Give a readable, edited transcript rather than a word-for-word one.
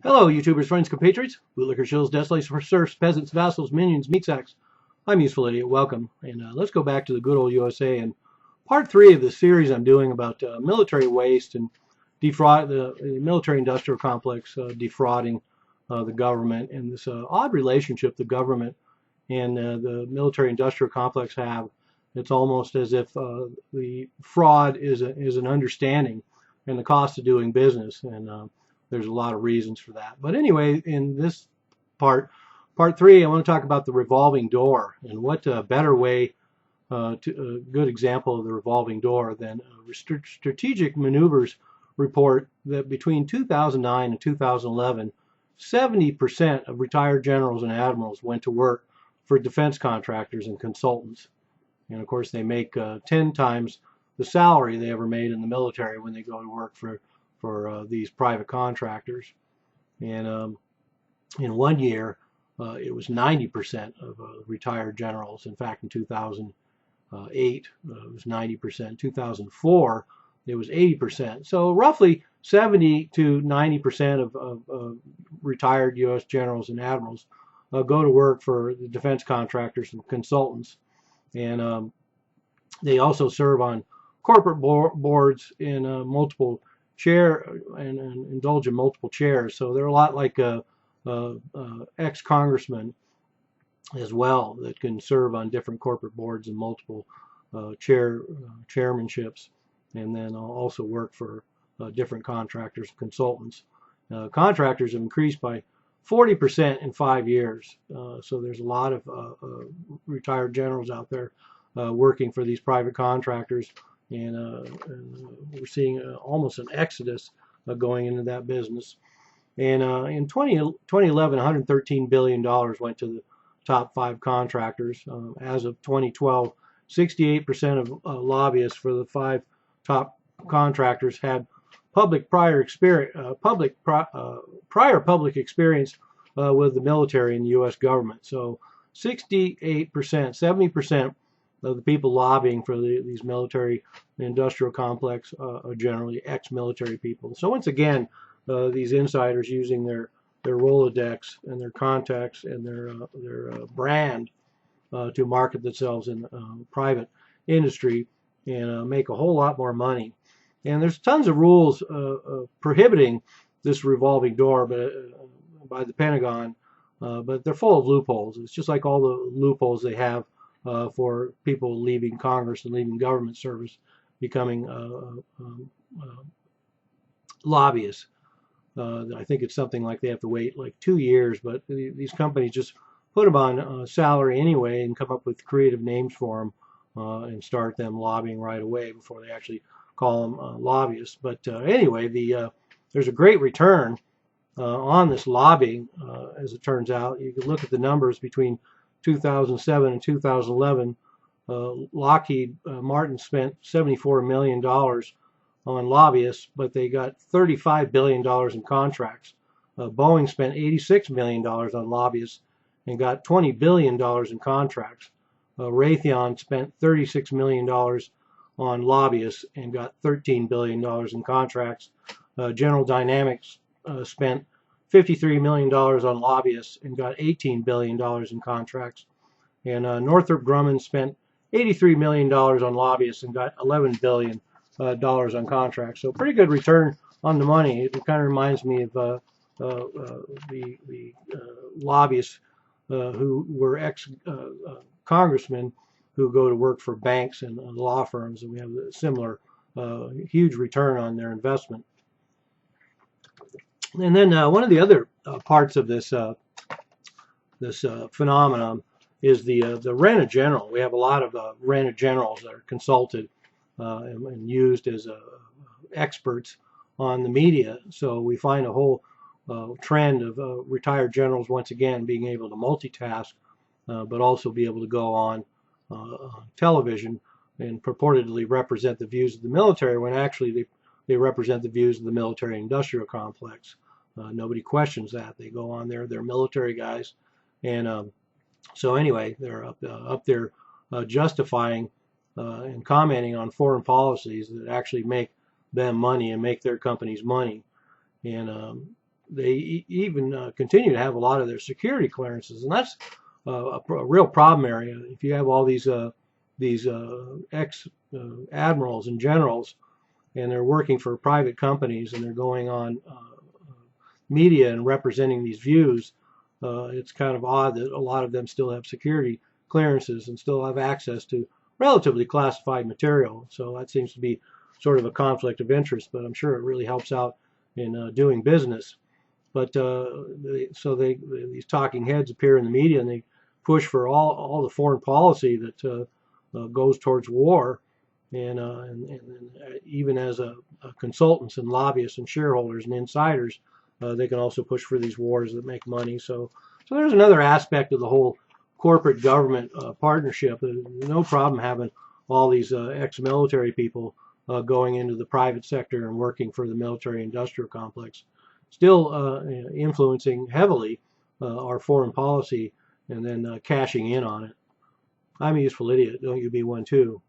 Hello, YouTubers, friends, compatriots, bootlicker, shills, desolates, serfs, peasants, vassals, minions, meat sacks. I'm Useful Idiot. Welcome. And let's go back to the good old USA and part 3 of the series I'm doing about military waste and defraud the military-industrial complex defrauding the government and this odd relationship the government and the military-industrial complex have. It's almost as if the fraud is an understanding and the cost of doing business. And there's a lot of reasons for that. But anyway, in this part 3, I want to talk about the revolving door and what a better way to a good example of the revolving door than strategic maneuvers report that between 2009 and 2011, 70% of retired generals and admirals went to work for defense contractors and consultants. And of course, they make 10 times the salary they ever made in the military when they go to work for these private contractors. And in one year, it was 90% of retired generals. In fact, in 2008, it was 90%. 2004, it was 80%. So roughly 70 to 90% of retired U.S. generals and admirals go to work for the defense contractors and consultants. And they also serve on corporate boards in multiple and indulge in multiple chairs. So they're a lot like ex-congressmen as well that can serve on different corporate boards and multiple chairmanships, and then also work for different contractors and consultants. Contractors have increased by 40% in 5 years. So there's a lot of retired generals out there working for these private contractors, and we're seeing almost an exodus going into that business. And in 2011, $113 billion went to the top 5 contractors. As of 2012, 68% of lobbyists for the 5 top contractors had prior public experience with the military and the U.S. government. So 68%, 70% of the people lobbying for these military industrial complex are generally ex-military people. So once again, these insiders using their Rolodex and their contacts and their brand to market themselves in private industry and make a whole lot more money. And there's tons of rules prohibiting this revolving door by the Pentagon, but they're full of loopholes. It's just like all the loopholes they have for people leaving Congress and leaving government service, becoming lobbyists. I think it's something like they have to wait like 2 years, but these companies just put them on salary anyway and come up with creative names for them and start them lobbying right away before they actually call them lobbyists. But anyway, there's a great return on this lobbying, as it turns out. You can look at the numbers between 2007 and 2011. Lockheed Martin spent $74 million on lobbyists, but they got $35 billion in contracts. Boeing spent $86 million on lobbyists and got $20 billion in contracts. Raytheon spent $36 million on lobbyists and got $13 billion in contracts. General Dynamics spent $53 million on lobbyists and got $18 billion in contracts. And Northrop Grumman spent $83 million on lobbyists and got $11 billion on contracts. So pretty good return on the money. It kind of reminds me of the lobbyists who were ex-congressmen who go to work for banks and law firms, and we have a similar huge return on their investment. And then one of the other parts of this phenomenon is the rent general. We have a lot of rent generals that are consulted and used as experts on the media. So we find a whole trend of retired generals once again being able to multitask, but also be able to go on television and purportedly represent the views of the military when actually they represent the views of the military industrial complex. Nobody questions that. They go on there, they're military guys. And so anyway, they're up there justifying and commenting on foreign policies that actually make them money and make their companies money. And even continue to have a lot of their security clearances, and that's a real problem area. If you have all these ex admirals and generals, and they're working for private companies, and they're going on media and representing these views, it's kind of odd that a lot of them still have security clearances and still have access to relatively classified material. So that seems to be sort of a conflict of interest, but I'm sure it really helps out in doing business. But these talking heads appear in the media, and they push for all the foreign policy that goes towards war, and even as consultants and lobbyists and shareholders and insiders, they can also push for these wars that make money. So there's another aspect of the whole corporate government partnership. No problem having all these ex-military people going into the private sector and working for the military-industrial complex, still influencing heavily our foreign policy and then cashing in on it. I'm a useful idiot. Don't you be one too.